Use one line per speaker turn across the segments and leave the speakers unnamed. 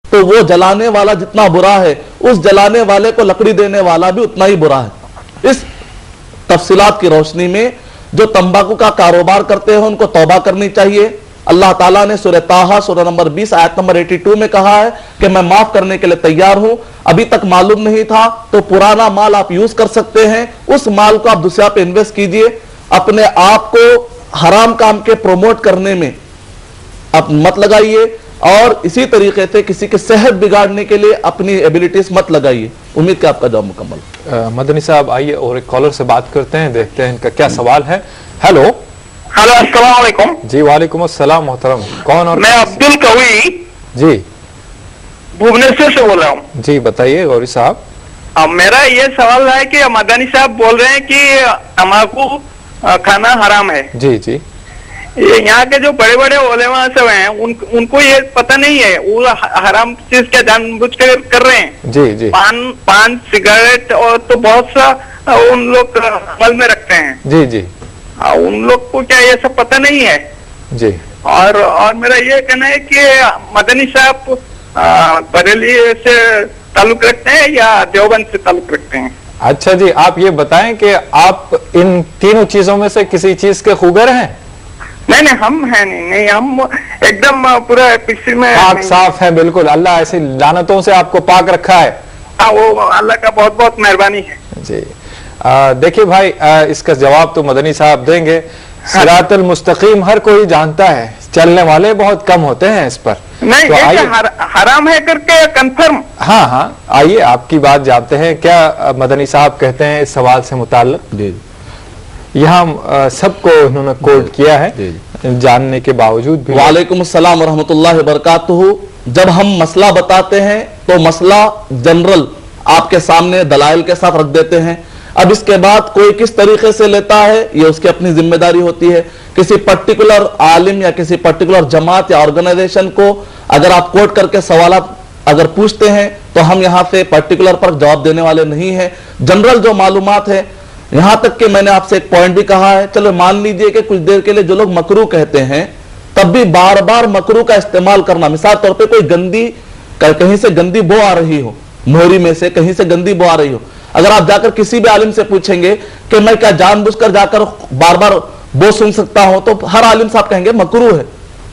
تو وہ جلانے والا جتنا برا ہے اس جلانے والے کو لکڑی دینے والا بھی اتنا ہی برا ہے۔ اس تفصیلات کی روشنی میں جو تمباکو کا کاروبار کرتے ہیں ان کو توبہ کرنی چاہیے۔ اللہ تعالیٰ نے سورہ طٰہٰ سورہ نمبر 20 آیت نمبر 82 میں کہا ہے کہ میں معاف کرنے کے لیے تیار ہوں۔ ابھی تک معلوم نہیں تھا تو پرانا مال آپ یوز کر سکتے ہیں، اس مال کو آپ دوسرا پہ انویسٹ کیجئے۔ اپنے آپ کو حرام کام کے پروموٹ کرنے میں آپ مت لگائیے، اور اسی طریقے سے کسی کی صحت بگاڑنے کے لیے اپنی ایبیلٹیز مت لگائیے۔ امید کہ آپ کا جواب مکمل۔
مدنی صاحب آئیے اور ایک کالر سے بات کرتے ہیں، دیکھتے ہیں ان کا کیا سوال ہے۔ ہیلو
السلام علیکم
جی وعلیکم السلام محترم، کون؟ اور
میں عبد القوی
جی
بھوونیشور سے بول رہا ہوں۔
جی بتائیے غوری صاحب۔
میرا یہ سوال ہے کہ مدنی صاحب بول رہے ہیں کہ تمباکو کھانا حرام ہے۔
جی جی
یہاں کے جو بڑے بڑے علماء سب ہیں ان کو یہ پتہ نہیں ہے، وہ حرام چیز کیا جان بوجھ کر رہے ہیں۔
جی جی
پان سگریٹ اور تو بہت سا ان لوگ عمل میں رکھتے ہیں۔
جی جی
ان لوگ کو کیا یہ سب پتہ نہیں ہے؟
جی
اور میرا یہ کہنا ہے کہ مدنی صاحب بریلی سے تعلق رکھتے ہیں یا دیوبند سے تعلق رکھتے ہیں؟
اچھا جی، آپ یہ بتائیں کہ آپ ان تینوں چیزوں میں سے کسی چیز کے خوگر ہیں؟
نہیں ہم ہیں نہیں، ہم ایک دم پورا پکچر میں
پاک صاف ہیں بالکل، اللہ ایسی لعنتوں سے آپ کو پاک رکھا ہے۔
وہ اللہ کا بہت بہت مہربانی ہے۔
جی دیکھیے بھائی، اس کا جواب تو مدنی صاحب دیں گے۔ صراط المستقیم ہر کوئی جانتا ہے، چلنے والے بہت کم ہوتے ہیں اس پر۔
نہیں حرام ہے کر کے کنفرم۔
ہاں ہاں آئیے آپ کی بات جانتے ہیں، کیا مدنی صاحب کہتے ہیں اس سوال سے متعلق۔ یہاں سب کو انہوں نے کوٹ کیا ہے جاننے کے باوجود بھی۔
وعلیکم السلام ورحمۃ اللہ وبرکاتہ۔ جب ہم مسئلہ بتاتے ہیں تو مسئلہ جنرل آپ کے سامنے دلائل کے ساتھ رکھ دیتے ہیں۔ اب اس کے بعد کوئی کس طریقے سے لیتا ہے یہ اس کی اپنی ذمہ داری ہوتی ہے۔ کسی پرٹیکولر عالم یا کسی پرٹیکولر جماعت یا آرگنائزیشن کو اگر آپ کوٹ کر کے سوالات اگر پوچھتے ہیں تو ہم یہاں سے پرٹیکولر پر جواب دینے والے نہیں ہیں۔ جنرل جو معلومات ہے، یہاں تک کہ میں نے آپ سے ایک پوائنٹ بھی کہا ہے، چلو مان لیجئے کہ کچھ دیر کے لیے جو لوگ مکروہ کہتے ہیں تب بھی بار بار مکروہ کا استعمال کرنا، مثال طور پہ کوئی گندی کہیں سے گندی بو آ رہی ہو، موہری میں سے کہیں سے گندی بو آ رہی ہو، اگر آپ جا کر کسی بھی عالم سے پوچھیں گے کہ میں کیا جان بوجھ کر جا کر بار بار بو سن سکتا ہوں، تو ہر عالم صاحب کہیں گے مکروہ ہے،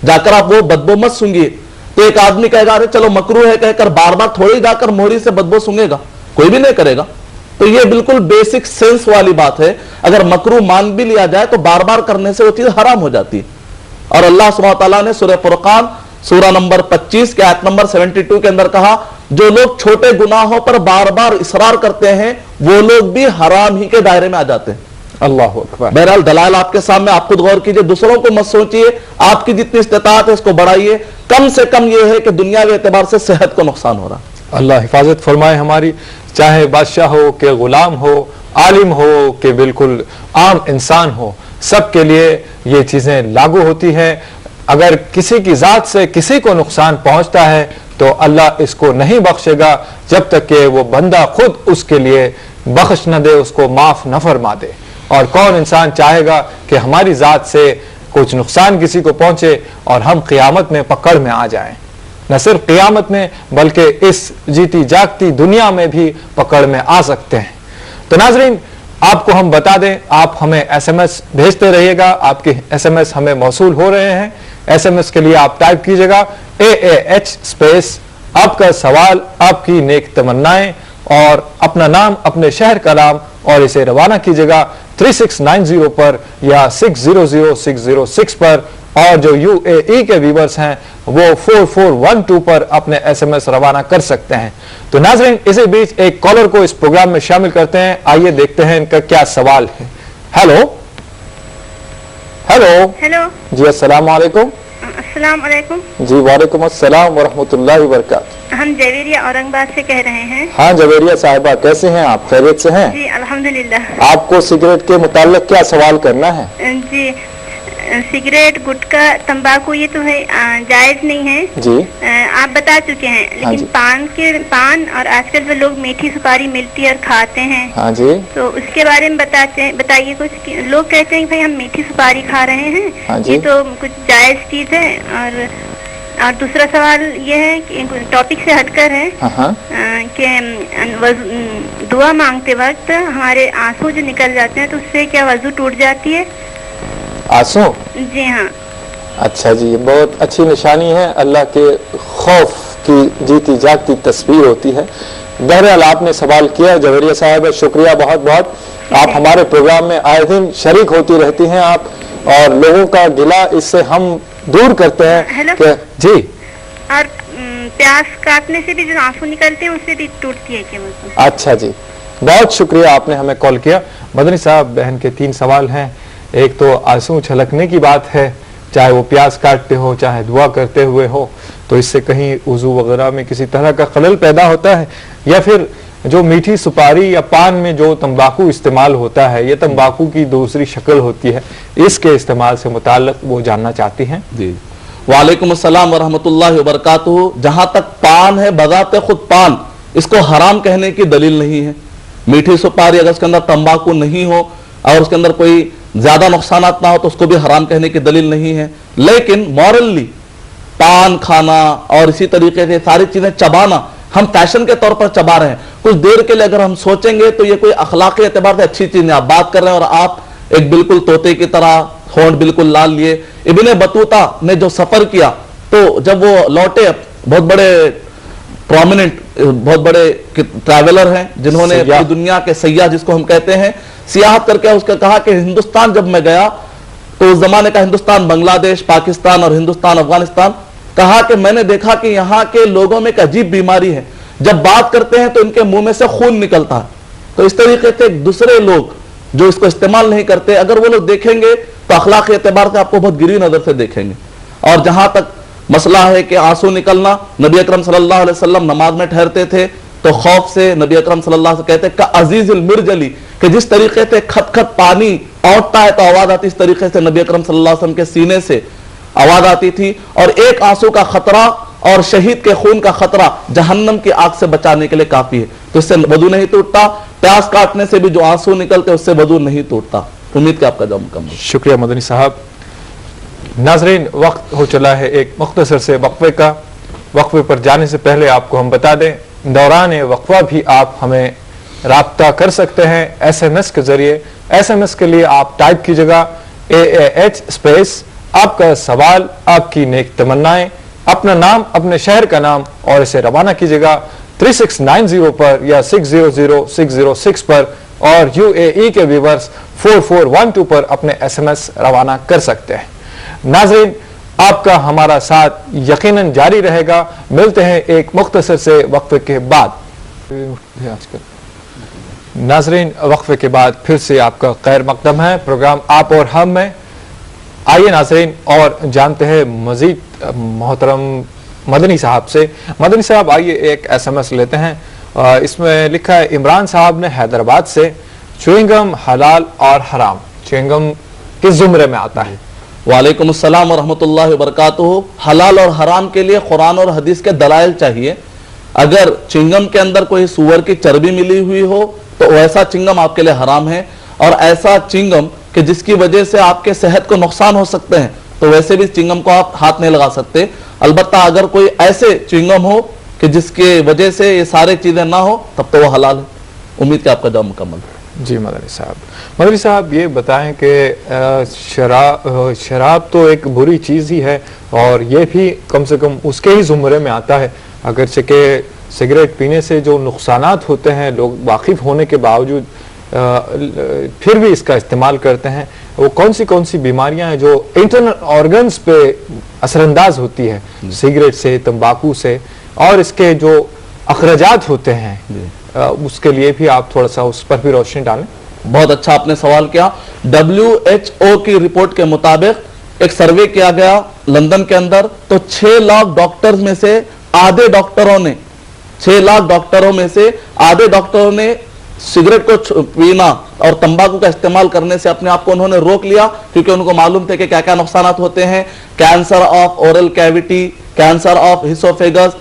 جا کر آپ وہ بدبو مت سنگیے۔ تو ایک آدمی کہے گا ارے چلو مکروہ ہے کہہ کر بار بار تھوڑی جا کر موہری سے بدبو سنگے گا، کوئی بھی نہیں کرے گا۔ تو یہ بالکل بیسک سینس والی بات ہے، اگر مکروہ مان بھی لیا جائے تو بار بار کرنے سے وہ چیز حرام ہو جاتی ہے۔ اور اللہ سبحانہ وتعالیٰ نے سورہ فرقان سورہ نمبر 25 کے آیت نمبر 72 کے اندر کہا جو لوگ چھوٹے گناہوں پر بار بار اصرار کرتے ہیں وہ لوگ بھی حرام ہی کے دائرے میں آ جاتے ہیں۔
اللہ اکبر۔
بہرحال دلائل آپ کے سامنے، آپ خود غور کیجئے، دوسروں کو مت سوچئے، آپ کی جتنی استطاعت ہے اس کو بڑھائیے۔ کم سے کم یہ ہے کہ دنیاوی اعتبار سے صحت کو نقصان ہو رہا۔
اللہ حفاظت فرمائے ہماری، چاہے بادشاہ ہو کہ غلام ہو، عالم ہو کہ بالکل عام انسان ہو، سب کے لیے یہ چیزیں لاگو ہوتی ہیں۔ اگر کسی کی ذات سے کسی کو نقصان پہنچتا ہے تو اللہ اس کو نہیں بخشے گا جب تک کہ وہ بندہ خود اس کے لیے بخش نہ دے، اس کو معاف نہ فرما دے۔ اور کون انسان چاہے گا کہ ہماری ذات سے کچھ نقصان کسی کو پہنچے اور ہم قیامت میں پکڑ میں آ جائیں؟ نہ صرف قیامت میں بلکہ اس جیتی جاگتی دنیا میں بھی پکڑ میں آ سکتے ہیں۔ تو ناظرین آپ کو ہم بتا دیں، آپ ہمیں ایس ایم ایس بھیجتے رہیے گا، آپ کے ایس ایم ایس ہمیں موصول ہو رہے ہیں۔ ایس ایم ایس کے لیے آپ ٹائپ کیجئے گا AAH اسپیس آپ کا سوال، آپ کی نیک تمنائیں اور اپنا نام، اپنے شہر کا نام، اور اسے روانہ کیجئے گا 3690 پر یا 600606 پر، اور جو UAE کے ویورز ہیں وہ 4412 پر اپنے ایس ایم ایس روانہ کر سکتے ہیں۔ تو ناظرین اسی بیچ ایک کالر کو اس پروگرام میں شامل کرتے ہیں، آئیے دیکھتے ہیں ان کا کیا سوال ہے۔ ہیلو ہیلو
ہیلو
جی السلام علیکم۔
السلام علیکم۔
جی وعلیکم السلام ورحمۃ اللہ وبرکاتہ۔
ہم جویریہ اورنگ آباد سے کہہ رہے ہیں۔
ہاں جویریہ صاحبہ کیسے ہیں آپ؟ خیریت سے ہیں؟
جی الحمدللہ۔
آپ کو سگریٹ کے متعلق کیا سوال کرنا ہے؟
جی سگریٹ، گٹکا، تمباکو یہ تو ہے جائز نہیں ہے،
جی
آپ بتا چکے ہیں، لیکن پان اور آج کل جو لوگ میٹھی سپاری ملتی ہے اور کھاتے ہیں،
ہاں جی،
تو اس کے بارے میں بتائیے کچھ۔ لوگ کہتے ہیں کہ بھائی ہم میٹھی سپاری کھا رہے ہیں،
ہاں جی،
یہ تو کچھ جائز چیز ہے، اور اور دوسرا سوال یہ ہے کہ ٹاپک سے ہٹ کر ہے کہ دعا مانگتے وقت ہمارے آنسو جو نکل جاتے ہیں تو اس سے کیا وضو ٹوٹ جاتی ہے؟
آنسو؟
جی ہاں.
اچھا جی، یہ بہت اچھی نشانی ہے، اللہ کے خوف کی جیتی جاگتی تصویر ہوتی ہے. بہرحال آپ نے سوال کیا جوہریہ صاحب، شکریہ بہت بہت. آپ ہمارے پروگرام میں آئے دن شریک ہوتی رہتی ہیں آپ، اور لوگوں کا گلہ اس سے ہم دور کرتے ہیں کہ جی.
اور پیاس کاٹنے سے بھی جو آنسو نکلتے ہیں اس سے بھی ٹوٹتی ہے کیا؟
اچھا جی، بہت شکریہ آپ نے ہمیں کال کیا. مدنی صاحب، بہن کے 3 سوال ہیں. ایک تو آنسو چھلکنے کی بات ہے، چاہے وہ پیاس کاٹتے ہو چاہے دعا کرتے ہوئے ہو، تو اس سے کہیں وضو وغیرہ میں کسی طرح کا خلل پیدا ہوتا ہے، یا پھر جو میٹھی سپاری یا پان میں جو تمباکو استعمال ہوتا ہے، یہ تمباکو کی دوسری شکل ہوتی ہے، اس کے استعمال سے متعلق وہ جاننا چاہتی ہیں.
جی، وعلیکم السلام ورحمۃ اللہ وبرکاتہ. جہاں تک پان ہے، بذات خود پان اس کو حرام کہنے کی دلیل نہیں ہے. میٹھی سپاری اگر اس کے اندر تمباکو نہیں ہو اور اس کے اندر کوئی زیادہ نقصانات نہ ہو تو اس کو بھی حرام کہنے کی دلیل نہیں ہے. لیکن مورلی پان کھانا اور اسی طریقے سے ساری چیزیں چبانا ہم فیشن کے طور پر چبا رہے ہیں. کچھ دیر کے لیے اگر ہم سوچیں گے تو یہ کوئی اخلاقی اعتبار سے اچھی چیز نہیں. آپ بات کر رہے ہیں اور آپ ایک بالکل طوطے کی طرح ہونٹ بالکل لال لیے. ابن بطوطہ نے جو سفر کیا تو جب وہ لوٹے، بہت بڑے پرومیننٹ بہت بڑے ٹریولر ہیں جنہوں نے پوری دنیا کے سیاح جس کو ہم کہتے ہیں سیاحت کر کے اس کا کہا کہ ہندوستان جب میں گیا تو اس زمانے کا ہندوستان بنگلہ دیش، پاکستان اور ہندوستان افغانستان، کہا کہ میں نے دیکھا کہ یہاں کے لوگوں میں ایک عجیب بیماری ہے، جب بات کرتے ہیں تو ان کے منہ میں سے خون نکلتا ہے. تو اس طریقے سے دوسرے لوگ جو اس کو استعمال نہیں کرتے اگر وہ لوگ دیکھیں گے تو اخلاقی اعتبار سے آپ کو بہت گری نظر سے دیکھیں گے. اور جہاں تک مسئلہ ہے کہ آنسو نکلنا، نبی اکرم صلی اللہ علیہ وسلم نماز میں ٹھہرتے تھے تو خوف سے نبی اکرم صلی اللہ علیہ وسلم کہتے کہ عزیز المرجلی، کہ جس طریقے سے کھٹ کھٹ پانی اوٹتا ہے تو آواز آتی، اس طریقے سے نبی اکرم صلی اللہ علیہ وسلم کے سینے سے آواز آتی تھی. اور ایک آنسو کا خطرہ اور شہید کے خون کا خطرہ جہنم کی آگ سے بچانے کے لیے کافی ہے. تو اس سے وضو نہیں ٹوٹتا. پیاس کاٹنے سے بھی جو آنسو نکلتے اس سے وضو نہیں ٹوٹتا. امید کہ آپ کا جواب مکمل.
شکریہ مدنی صاحب. ناظرین، وقت ہو چلا ہے ایک مختصر سے وقفے کا. وقفے پر جانے سے پہلے آپ کو ہم بتا دیں دوران وقفہ بھی آپ ہمیں رابطہ کر سکتے ہیں SMS کے ذریعے. SMS کے لیے آپ ٹائپ کیجئے گا AAH اسپیس آپ کا سوال، آپ کی نیک تمنائیں، اپنا نام، اپنے شہر کا نام، اور اسے روانہ کیجئے گا 3690 پر یا 600606 پر، اور UAE کے ویورز 4412 پر اپنے SMS روانہ کر سکتے ہیں. ناظرین، آپ کا ہمارا ساتھ یقیناً جاری رہے گا. ملتے ہیں ایک مختصر سے وقفے کے بعد. ناظرین، وقفے کے بعد پھر سے آپ کا خیر مقدم ہے پروگرام آپ اور ہم میں. آئیے ناظرین اور جانتے ہیں مزید محترم مدنی صاحب سے. مدنی صاحب، آئیے ایک SMS لیتے ہیں. اس میں لکھا ہے عمران صاحب نے حیدرآباد سے، چوئنگم حلال اور حرام، چوئنگم کس زمرے میں آتا ہے؟
وعلیکم السلام ورحمۃ اللہ وبرکاتہ. حلال اور حرام کے لیے قرآن اور حدیث کے دلائل چاہیے. اگر چنگم کے اندر کوئی سور کی چربی ملی ہوئی ہو تو ایسا چنگم آپ کے لیے حرام ہے، اور ایسا چنگم کہ جس کی وجہ سے آپ کے صحت کو نقصان ہو سکتے ہیں تو ویسے بھی چنگم کو آپ ہاتھ نہیں لگا سکتے. البتہ اگر کوئی ایسے چنگم ہو کہ جس کی وجہ سے یہ سارے چیزیں نہ ہو تب تو وہ حلال ہے. امید کہ آپ کا جواب مکمل ہے.
جی مدنی صاحب. مدنی صاحب، یہ بتائیں کہ شراب تو ایک بری چیز ہی ہے اور یہ بھی کم سے کم اس کے ہی زمرے میں آتا ہے، اگرچہ کہ سگریٹ پینے سے جو نقصانات ہوتے ہیں لوگ واقف ہونے کے باوجود پھر بھی اس کا استعمال کرتے ہیں. وہ کون سی بیماریاں ہیں جو انٹرنل آرگنز پہ اثر انداز ہوتی ہے سگریٹ سے، تمباکو سے، اور اس کے جو اخراجات ہوتے ہیں اس کے لیے بھی آپ تھوڑا سا اس پر بھی روشنی ڈالیں.
بہت اچھا آپ نے سوال کیا. WHO کی رپورٹ کے مطابق ایک سروے کیا گیا لندن کے اندر، تو 6 لاکھ ڈاکٹرز میں سے آدھے ڈاکٹروں نے 6 لاکھ ڈاکٹروں میں سے آدھے ڈاکٹروں نے سگریٹ کو پینا اور تمباکو کا استعمال کرنے سے اپنے آپ کو انہوں نے روک لیا، کیونکہ ان کو معلوم تھے کہ کیا کیا نقصانات ہوتے ہیں. Cancer of oral cavity, cancer of ہیسوفیگس،